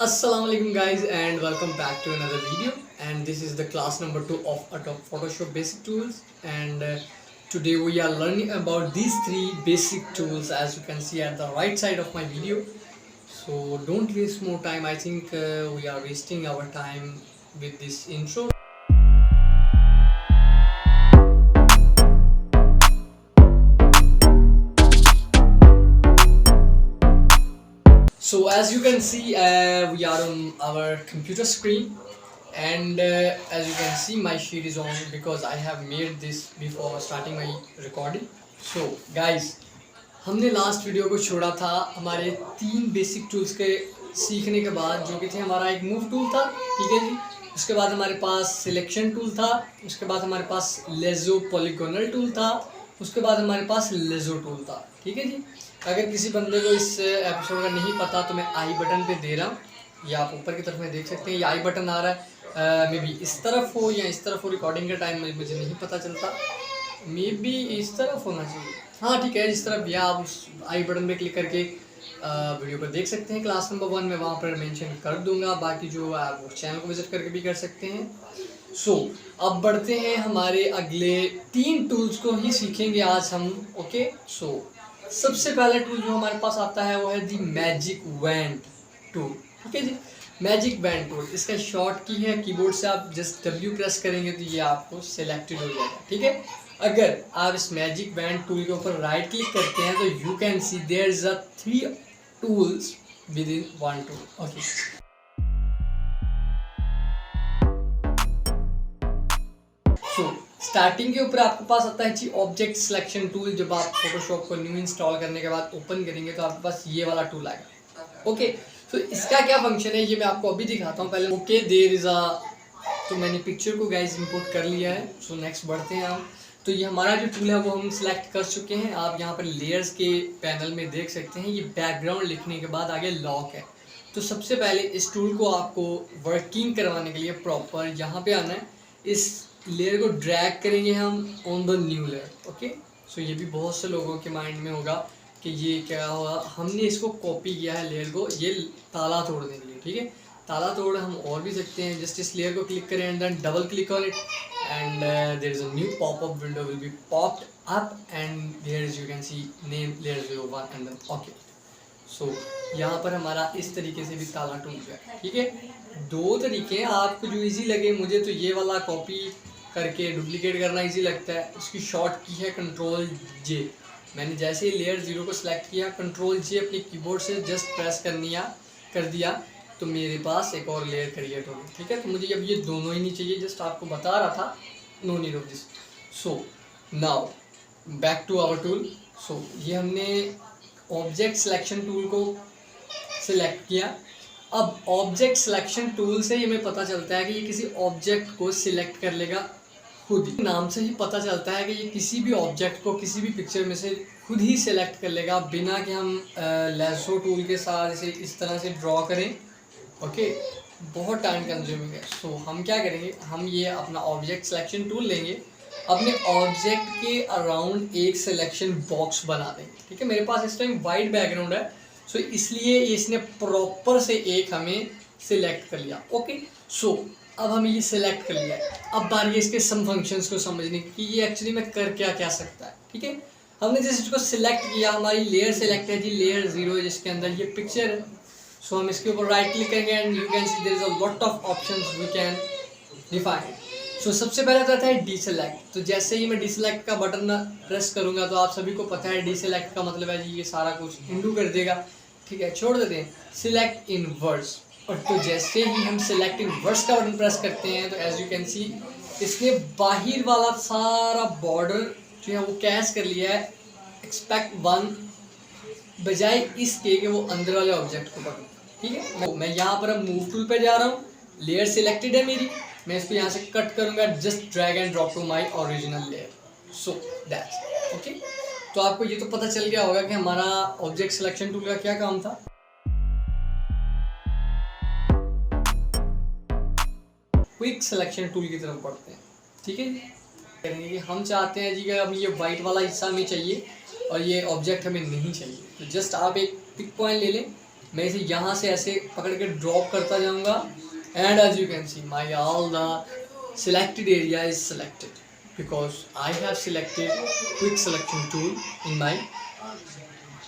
Assalamualaikum guys and welcome back to another video, and this is the class number 2 of Adobe Photoshop basic tools. And today we are learning about these three basic tools, as you can see at the right side of my video. So don't waste more time. I think we are wasting our time with this intro. So as you can see, we are on our computer screen, and as you can see, my sheet is on because I have made this before starting my recording. So guys, हमने last video को छोड़ा था हमारे तीन basic tools के सीखने के बाद, जो कि थे हमारा एक मूव टूल था, ठीक है जी। उसके बाद हमारे पास सिलेक्शन टूल था, उसके बाद हमारे पास लेजो पॉलीगोनल टूल था, उसके बाद हमारे पास लेजो टूल था, ठीक है जी। अगर किसी बंदे को इस एपिसोड का नहीं पता तो मैं आई बटन पे दे रहा हूँ, ये आप ऊपर की तरफ में देख सकते हैं। ये आई बटन आ रहा है, मे बी इस तरफ हो या इस तरफ हो, रिकॉर्डिंग के टाइम में मुझे नहीं पता चलता, मे बी इस तरफ होना चाहिए। हाँ ठीक है, जिस तरफ, या आप उस आई बटन पे क्लिक करके वीडियो को देख सकते हैं। क्लास नंबर 1 में वहाँ पर मेंशन कर दूंगा, बाकी जो आप वो चैनल को विजिट करके भी कर सकते हैं। सो अब बढ़ते हैं हमारे अगले तीन टूल्स को ही सीखेंगे आज हम। ओके, सो सबसे पहला टूल जो हमारे पास आता है वो है दी मैजिक वैंड टूल, ठीक है जी। मैजिक वैंड टूल, इसका शॉर्ट की है, कीबोर्ड से आप जस्ट W प्रेस करेंगे तो ये आपको सिलेक्टेड हो जाएगा, ठीक है। अगर आप इस मैजिक वैंड टूल के ऊपर राइट क्लिक करते हैं तो you can see there is a 3 tools within one tool. Okay, so starting के ऊपर आपके पास आता है जी ऑब्जेक्ट सिलेक्शन टूल। जब आप फोटोशॉप को न्यू इंस्टॉल करने के बाद ओपन करेंगे तो आपके पास ये वाला टूल आएगा। ओके, तो इसका क्या फंक्शन है ये मैं आपको अभी दिखाता हूँ। पहले ओके देयर इज अ, तो मैंने पिक्चर को गाइस इंपोर्ट कर लिया है। सो नेक्स्ट बढ़ते हैं हम। तो ये हमारा जो टूल है वो हम सिलेक्ट कर चुके हैं। आप यहाँ पर लेयर्स के पैनल में देख सकते हैं, ये बैकग्राउंड लिखने के बाद आगे लॉक है। तो सबसे पहले इस टूल को आपको वर्किंग करवाने के लिए प्रॉपर यहाँ पे आना है, इस लेयर को ड्रैग करेंगे हम on the new layer. Okay, so ये भी बहुत से लोगों के माइंड में होगा कि ये क्या हुआ, हमने इसको कॉपी किया है लेयर को, ये ताला तोड़ने के लिए, ठीक है। ताला तोड़ हम और भी सकते हैं, जस्ट इस लेयर को क्लिक करें and then double click on it and there is a new popup window will be popped up and there is, you can see name layer 01 and then okay. So यहाँ पर हमारा इस तरीके से भी ताला टूट गया, ठीक है। दो तरीके हैं, आपको जो इजी लगे। मुझे तो ये वाला कॉपी करके डुप्लीकेट करना इजी लगता है। इसकी शॉर्ट की है कंट्रोल J। मैंने जैसे ही लेयर 0 को सिलेक्ट किया, कंट्रोल J अपने कीबोर्ड से जस्ट प्रेस कर दिया तो मेरे पास एक और लेयर क्रिएट हो गई, ठीक है। तो मुझे अब ये दोनों ही नहीं चाहिए, जस्ट आपको बता रहा था, no need of this. So now back to our tool. So ये हमने ऑब्जेक्ट सिलेक्शन टूल को सिलेक्ट किया। अब ऑब्जेक्ट सिलेक्शन टूल से ये हमें पता चलता है कि ये किसी ऑब्जेक्ट को सिलेक्ट कर लेगा खुद ही। नाम से ही पता चलता है कि ये किसी भी ऑब्जेक्ट को किसी भी पिक्चर में से खुद ही सिलेक्ट कर लेगा, बिना कि हम लेसो टूल के साथ इसे इस तरह से ड्रॉ करें। ओके, बहुत टाइम कंज्यूमिंग है। सो हम क्या करेंगे, हम ये अपना ऑब्जेक्ट सिलेक्शन टूल लेंगे, अपने ऑब्जेक्ट के अराउंड एक सिलेक्शन बॉक्स बना देंगे, ठीक है। मेरे पास इस टाइम वाइट बैकग्राउंड है, सो इसलिए इसने प्रॉपर से एक हमें सिलेक्ट कर लिया। ओके, सो अब हमें ये सिलेक्ट कर लिया। अब बारी है इसके सम फंक्शंस को समझने की, ये एक्चुअली में कर क्या सकता है, ठीक है। हमने जैसे इसको सिलेक्ट किया, हमारी लेयर सिलेक्ट है जी, लेयर 0 जिसके अंदर ये पिक्चर है। सो हम इसके ऊपर राइट क्लिक करेंगे and you can see there is a lot of options we can define. So सबसे पहले तो आता है डीसेलेक्ट। तो जैसे ही मैं डीसेलेक्ट का बटन प्रेस करूंगा तो आप सभी को पता है डीसेलेक्ट का मतलब है जी ये सारा कुछ इंडू कर देगा, ठीक है, छोड़ देते हैं। सिलेक्ट इनवर्स, और तो जैसे ही हम सिलेक्ट इनवर्स का बटन प्रेस करते हैं तो एज यू कैन सी इसने बाहर वाला सारा बॉर्डर जो है वो कैच कर लिया है, एक्सपेक्ट 1, बजाय इसके कि वो अंदर वाले ऑब्जेक्ट को पकड़े, ठीक है। तो मैं यहाँ पर अब मूव टूल पे जा रहा हूँ, लेयर सिलेक्टेड है मेरी, मैं इसको यहाँ से कट करूँगा, just drag and drop to my original layer. So that's okay. तो आपको ये तो पता चल गया होगा कि हमारा ऑब्जेक्ट सिलेक्शन टूल का क्या काम था। क्विक सिलेक्शन टूल की तरफ बढ़ते हैं, ठीक है। करेंगे कि हम चाहते हैं जी कि हमें ये वाइट वाला हिस्सा हमें चाहिए और ये ऑब्जेक्ट हमें नहीं चाहिए, तो जस्ट आप एक पिक पॉइंट ले लें मैं इसे यहाँ से ऐसे पकड़ के ड्रॉप करता जाऊँगा and as you can see my all the selected area is selected because I have selected quick selection tool in my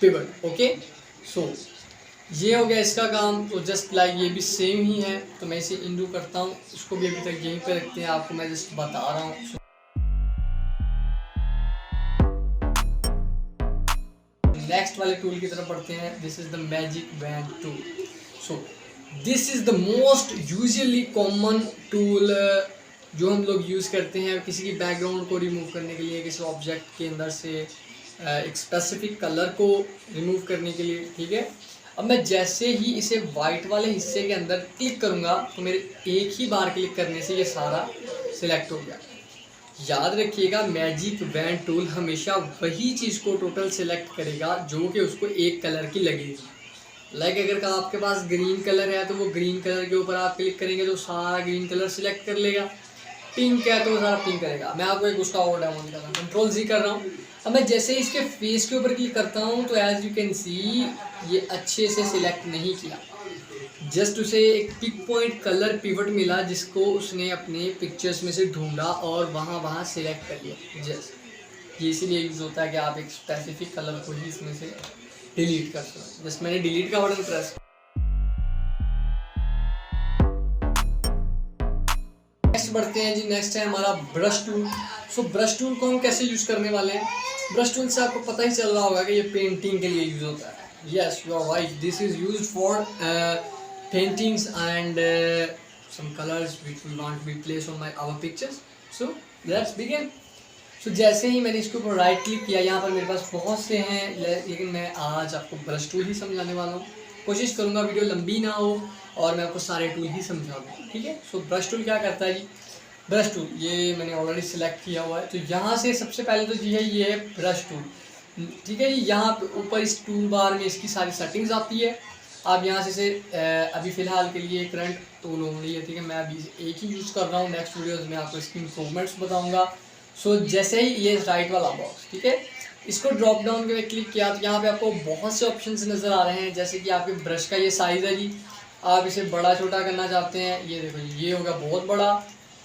pivot. Okay, so ये हो गया इसका काम। तो जस्ट लाइक ये भी सेम ही है, तो मैं इसे इंडू करता हूँ, इसको भी अभी तक यहीं पे रखते हैं, आपको मैं जस्ट बता रहा हूँ। नेक्स्ट वाले टूल की तरफ बढ़ते हैं। This is the magic wand tool. So this is the most usually common tool जो हम लोग यूज़ करते हैं किसी की बैकग्राउंड को रिमूव करने के लिए, किसी ऑब्जेक्ट के अंदर से एक स्पेसिफिक कलर को रिमूव करने के लिए। ठीक है, अब मैं जैसे ही इसे वाइट वाले हिस्से के अंदर क्लिक करूँगा तो मेरे एक ही बार क्लिक करने से ये सारा सिलेक्ट हो गया। याद रखिएगा, मैजिक वैन टूल हमेशा वही चीज़ को टोटल सिलेक्ट करेगा जो कि उसको एक कलर की लगेगी। लाइक अगर का आपके पास ग्रीन कलर है तो वो ग्रीन कलर के ऊपर आप क्लिक करेंगे तो सारा ग्रीन कलर सिलेक्ट कर लेगा। पिंक है तो वो सारा पिंक करेगा। मैं आपको एक उसका और डेमो दिखा रहा हूँ, कंट्रोल जी कर रहा हूँ। अब मैं जैसे ही इसके फेस के ऊपर क्लिक करता हूँ तो एज यू कैन सी ये अच्छे से सिलेक्ट नहीं किया, जस्ट उसे एक पिक पॉइंट कलर पिवट मिला जिसको उसने अपने पिक्चर्स में से ढूंढा और वहाँ सिलेक्ट कर लिया। जस्ट ये इसीलिए यूज़ होता है कि आप एक स्पेसिफिक कलर को ही इसमें से डिलीट कर सकते। जस्ट मैंने डिलीट का बटन प्रेस। नेक्स्ट बढ़ते हैं जी। नेक्स्ट है हमारा ब्रश टूल। सो ब्रश टूल को हम कैसे यूज़ करने वाले हैं? ब्रश टूल से आपको पता ही चल रहा होगा कि ये पेंटिंग के लिए यूज़ होता है। Yes, you are right, this is used for paintings and some colors which we want to be placed on our pictures. So let's begin. So जैसे ही मैंने इसके ऊपर राइट क्लिक किया, यहाँ पर मेरे पास बहुत से हैं लेकिन मैं आज आपको ब्रश टूल ही समझाने वाला हूँ। कोशिश करूँगा वीडियो लंबी ना हो और मैं आपको सारे टूल ही समझा दूँ। ठीक है, सो ब्रश टूल क्या करता है जी? ब्रश टूल ये मैंने ऑलरेडी सिलेक्ट किया हुआ है, तो यहाँ से सबसे पहले तो जी है ये है ब्रश टूल। ठीक है जी, यहाँ पे ऊपर इस टूल बार में इसकी सारी सेटिंग्स आती है। आप यहाँ से अभी फ़िलहाल के लिए करंट टूल ओनली है। ठीक है, मैं अभी एक ही यूज़ कर रहा हूँ, नेक्स्ट वीडियोज़ में आपको इसकी इम्प्रूवमेंट्स बताऊँगा। सो जैसे ही ये राइट वाला बॉक्स, ठीक है, इसको ड्रॉप डाउन के क्लिक किया तो यहाँ पे आपको बहुत से ऑप्शंस नज़र आ रहे हैं। जैसे कि आपके ब्रश का ये साइज़ है जी, आप इसे बड़ा छोटा करना चाहते हैं, ये देखो ये होगा बहुत बड़ा,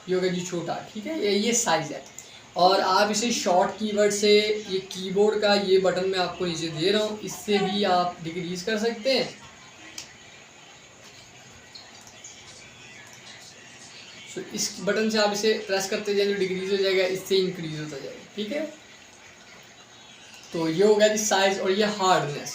ये होगा जी छोटा। ठीक है, ये साइज़ है। और आप इसे शॉर्ट कीवर्ड से ये कीबोर्ड का ये बटन मैं आपको नीचे दे रहा हूँ, इससे भी आप डिक्रीज़ कर सकते हैं। सो इस बटन से आप इसे प्रेस करते जाए तो डिक्रीज़ हो जाएगा, इससे इंक्रीज़ होता जाएगा। ठीक है, तो ये हो गया जी साइज़ और ये हार्डनेस।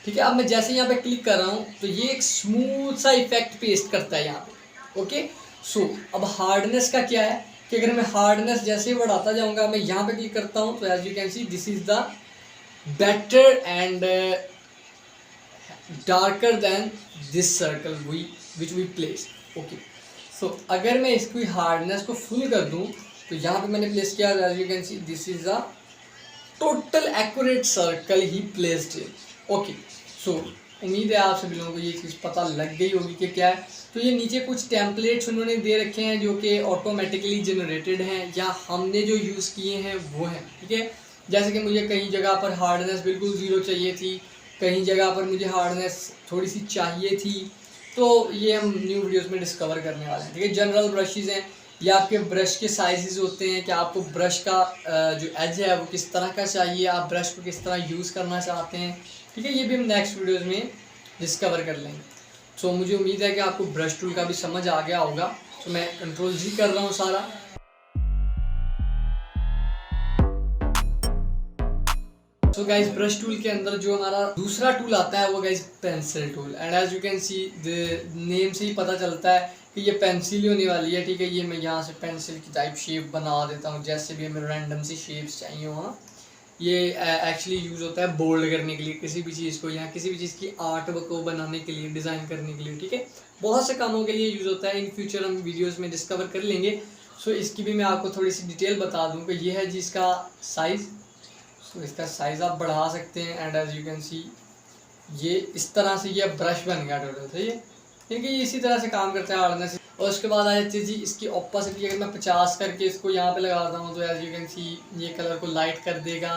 ठीक है, अब मैं जैसे यहाँ पे क्लिक कर रहा हूँ तो ये एक स्मूथ सा इफेक्ट पेस्ट करता है यहाँ पे। ओके, सो अब हार्डनेस का क्या है कि अगर मैं हार्डनेस जैसे ही बढ़ाता जाऊँगा, मैं यहाँ पे क्लिक करता हूँ तो as you can see this is the better and darker than this circle which we place. Okay, so अगर मैं इसकी हार्डनेस को फुल कर दूँ तो यहाँ पे मैंने प्लेस किया, as you can see this is the total accurate circle ही प्लेस्ड है। ओके, सो उम्मीद है आप सभी लोगों को ये चीज़ पता लग गई होगी कि क्या है। तो ये नीचे कुछ टेम्पलेट्स उन्होंने दे रखे हैं जो कि ऑटोमेटिकली जनरेटेड हैं या हमने जो यूज़ किए हैं वो हैं। ठीक है, जैसे कि मुझे कहीं जगह पर हार्डनेस बिल्कुल ज़ीरो चाहिए थी, कहीं जगह पर मुझे हार्डनेस थोड़ी सी चाहिए थी, तो ये हम न्यू वीडियोज़ में डिस्कवर करने वाले हैं। ठीक है, जनरल ब्रशेज़ हैं, या आपके ब्रश के साइजेस होते हैं कि आपको ब्रश का जो एज है वो किस तरह का चाहिए, आप ब्रश को किस तरह यूज़ करना चाहते हैं। ठीक है, ये भी हम नेक्स्ट वीडियोज़ में डिस्कवर कर लेंगे। सो मुझे उम्मीद है कि आपको ब्रश टूल का भी समझ आ गया होगा। तो मैं कंट्रोल जी कर रहा हूँ सारा। सो गाइज ब्रश टूल के अंदर जो हमारा दूसरा टूल आता है वो guys pencil tool. And as you can see the name से ही पता चलता है कि ये पेंसिल ही होने वाली है। ठीक है, ये मैं यहाँ से पेंसिल की टाइप शेप बना देता हूँ, जैसे भी हमें रैंडम सी शेप्स चाहिए वहाँ। ये एक्चुअली यूज़ होता है बोल्ड करने के लिए किसी भी चीज़ को, या किसी भी चीज़ की आर्ट को बनाने के लिए, डिज़ाइन करने के लिए। ठीक है, बहुत से कामों के लिए यूज़ होता है। इन फ्यूचर हम वीडियोज़ में डिस्कवर कर लेंगे। सो इसकी भी मैं आपको थोड़ी सी डिटेल बता दूँ कि ये है जी इसका साइज़। तो इसका साइज़ आप बढ़ा सकते हैं। And as you can see ये इस तरह से ये ब्रश बन गया टोटल। सही है, क्योंकि ये इसी तरह से काम करता है हार्डनेस। और उसके बाद आ जाती है जी इसकी ऑपोजिट। अगर मैं 50 करके इसको यहाँ पे लगाता हूँ तो एज यू कैन सी ये कलर को लाइट कर देगा,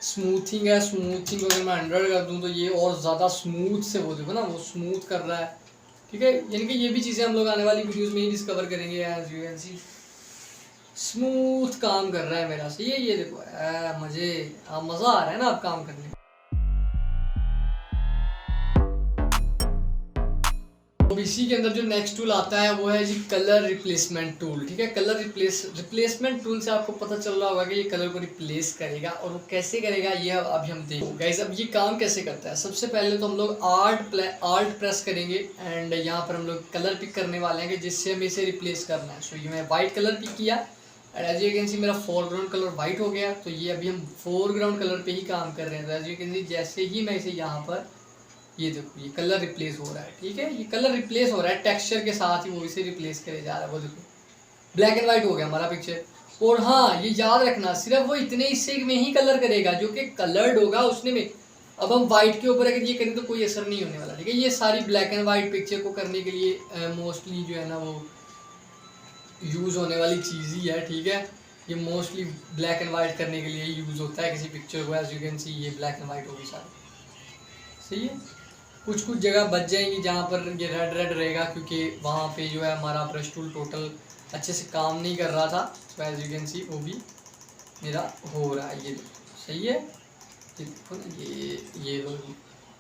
स्मूथिंग है, स्मूथिंग अगर मैं 100 कर दूं तो ये और ज़्यादा स्मूथ से वो देखो ना वो स्मूथ कर रहा है, ठीक है। यानी कि ये भी चीज़ें हम लोग आने वाली वीडियोस में ही डिस्कवर करेंगे। As you can see smooth काम कर रहा है मेरा, सही है। ये देखो मज़े, मज़ा आ रहा है ना अब काम करने में। तो इसी के अंदर जो नेक्स्ट टूल आता है वो है जी कलर रिप्लेसमेंट टूल, ठीक है। कलर रिप्लेसमेंट टूल से आपको पता चल रहा होगा कि ये कलर को रिप्लेस करेगा, और वो कैसे करेगा ये अभी हम देखो गाइस। अब ये काम कैसे करता है, सबसे पहले तो हम लोग आल्ट प्रेस करेंगे एंड यहाँ पर हम लोग कलर पिक करने वाले हैं कि जिससे हमें इसे रिप्लेस करना है। सो ये मैं वाइट कलर पिक किया and as you can see मेरा फोरग्राउंड कलर वाइट हो गया। तो ये अभी हम फोरग्राउंड कलर पे ही काम कर रहे हैं। तो एज यू कैन सी जैसे ही मैं इसे यहाँ पर, ये देखो ये कलर रिप्लेस हो रहा है, ठीक है। ये कलर रिप्लेस हो रहा है टेक्सचर के साथ ही, वो इसे रिप्लेस करे जा रहा है। वो देखो ब्लैक एंड वाइट हो गया हमारा पिक्चर। और हाँ ये याद रखना, सिर्फ वो इतने हिस्से में ही कलर करेगा जो कि कलर्ड होगा उसने में। अब हम वाइट के ऊपर अगर ये करें तो कोई असर नहीं होने वाला, ठीक है। ये सारी ब्लैक एंड वाइट पिक्चर को करने के लिए मोस्टली जो है ना वो यूज़ होने वाली चीज़ ही है, ठीक है। ये मोस्टली ब्लैक एंड वाइट करने के लिए यूज़ होता है किसी पिक्चर को। एज यू कैन सी ये ब्लैक एंड वाइट होगी सारी, सही है। कुछ कुछ जगह बच जाएंगी जहाँ पर ये रेड रेड रहेगा, क्योंकि वहाँ पे जो है हमारा ब्रश टूल टोटल अच्छे से काम नहीं कर रहा था। So as you can see वो भी मेरा हो रहा है, ये सही है। ये देखो ना ये लो,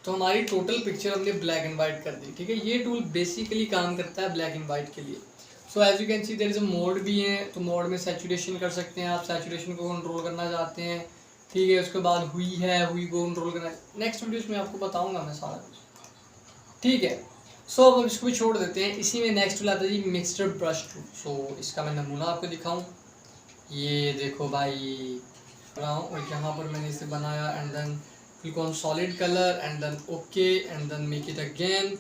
तो हमारी टोटल पिक्चर हमने ब्लैक एंड वाइट कर दी, ठीक है। ये टूल बेसिकली काम करता है ब्लैक एंड वाइट के लिए। So as you can see there is a mode भी है, तो मोड में सैचुरेशन कर सकते हैं आप, सैचुरेशन को कंट्रोल करना चाहते हैं, ठीक है। उसके बाद हुई को कंट्रोल करना है। नेक्स्ट वीडियोस में आपको बताऊंगा मैं सारा कुछ, ठीक है। सो अब इसको भी छोड़ देते हैं। इसी में नेक्स्ट टूल आता है जी मिक्सचर ब्रश टूल। सो इसका मैं नमूना आपको दिखाऊं, ये देखो भाई और यहाँ पर मैंने इसे बनाया and then click on solid colour and then okay and then make it again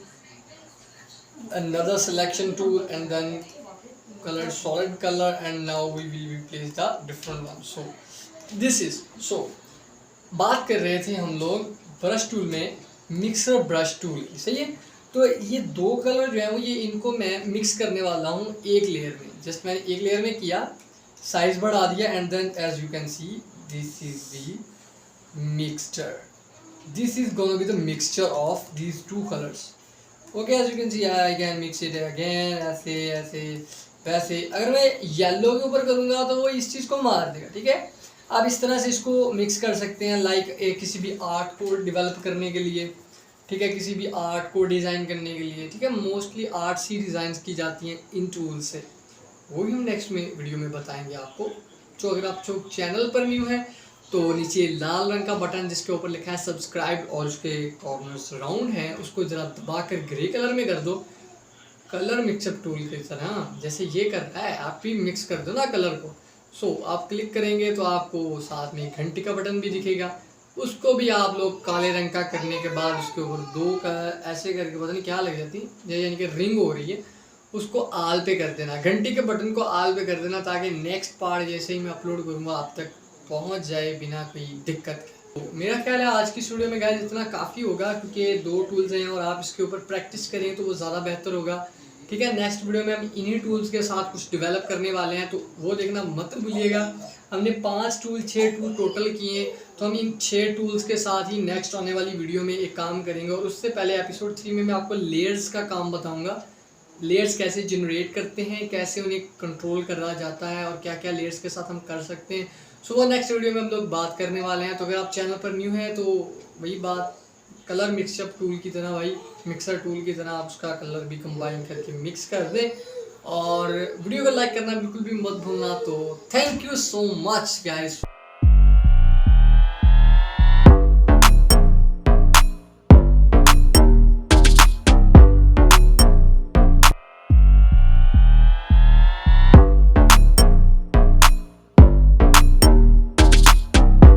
another selection tool and then color solid color and now we will replace the different one. So this is so बात कर रहे थे हम लोग brush tool में mixer brush tool, सही है। तो ये दो कलर जो है वो ये इनको मैं मिक्स करने वाला हूँ एक लेयर में। जस्ट मैंने एक लेयर में किया, साइज बढ़ा दिया and then as you can see this is the mixture, this is gonna be the mixture of these two colours. Okay as you can see I can mix it again, ऐसे ऐसे वैसे। अगर मैं yellow के ऊपर करूँगा तो वो इस चीज़ को मार देगा, ठीक है। आप इस तरह से इसको मिक्स कर सकते हैं लाइक किसी भी आर्ट को डेवलप करने के लिए, ठीक है, किसी भी आर्ट को डिज़ाइन करने के लिए, ठीक है। मोस्टली आर्ट्स ही डिज़ाइन की जाती हैं इन टूल से, वो भी हम नेक्स्ट में वीडियो में बताएंगे आपको। तो अगर आप जो चैनल पर न्यू है तो नीचे लाल रंग का बटन जिसके ऊपर लिखा है सब्सक्राइब और उसके कॉर्नर्स राउंड है उसको ज़रा दबाकर ग्रे कलर में कर दो, कलर मिक्सअप टूल की तरह जैसे ये करता है आप भी मिक्स कर दो ना कलर को। सो आप क्लिक करेंगे तो आपको साथ में घंटी का बटन भी दिखेगा, उसको भी आप लोग काले रंग का करने के बाद उसके ऊपर दो का ऐसे करके पता नहीं क्या लग जाती है यानी कि रिंग हो रही है, उसको आल पे कर देना, घंटी के बटन को आल पे कर देना ताकि नेक्स्ट पार्ट जैसे ही मैं अपलोड करूँगा आप तक पहुँच जाए बिना कोई दिक्कत के। तो मेरा ख्याल है आज की वीडियो में गाइस इतना काफ़ी होगा, क्योंकि दो टूल्स हैं और आप इसके ऊपर प्रैक्टिस करें तो वो ज़्यादा बेहतर होगा, ठीक है। नेक्स्ट वीडियो में हम इन्हीं टूल्स के साथ कुछ डेवलप करने वाले हैं, तो वो देखना मत भूलिएगा। हमने 5 टूल 6 टूल टोटल किए, तो हम इन 6 टूल्स के साथ ही नेक्स्ट आने वाली वीडियो में एक काम करेंगे। और उससे पहले एपिसोड 3 में मैं आपको लेयर्स का काम बताऊँगा, लेयर्स कैसे जनरेट करते हैं, कैसे उन्हें कंट्रोल करा जाता है और क्या क्या लेयर्स के साथ हम कर सकते हैं। सो वो नेक्स्ट वीडियो में हम लोग बात करने वाले हैं। तो अगर आप चैनल पर न्यू हैं तो वही बात कलर मिक्सअप टूल की तरह, भाई मिक्सर टूल की तरह आप उसका कलर भी कंबाइन करके मिक्स कर दें और वीडियो को लाइक करना बिल्कुल भी मत भूलना। तो thank you so much guys.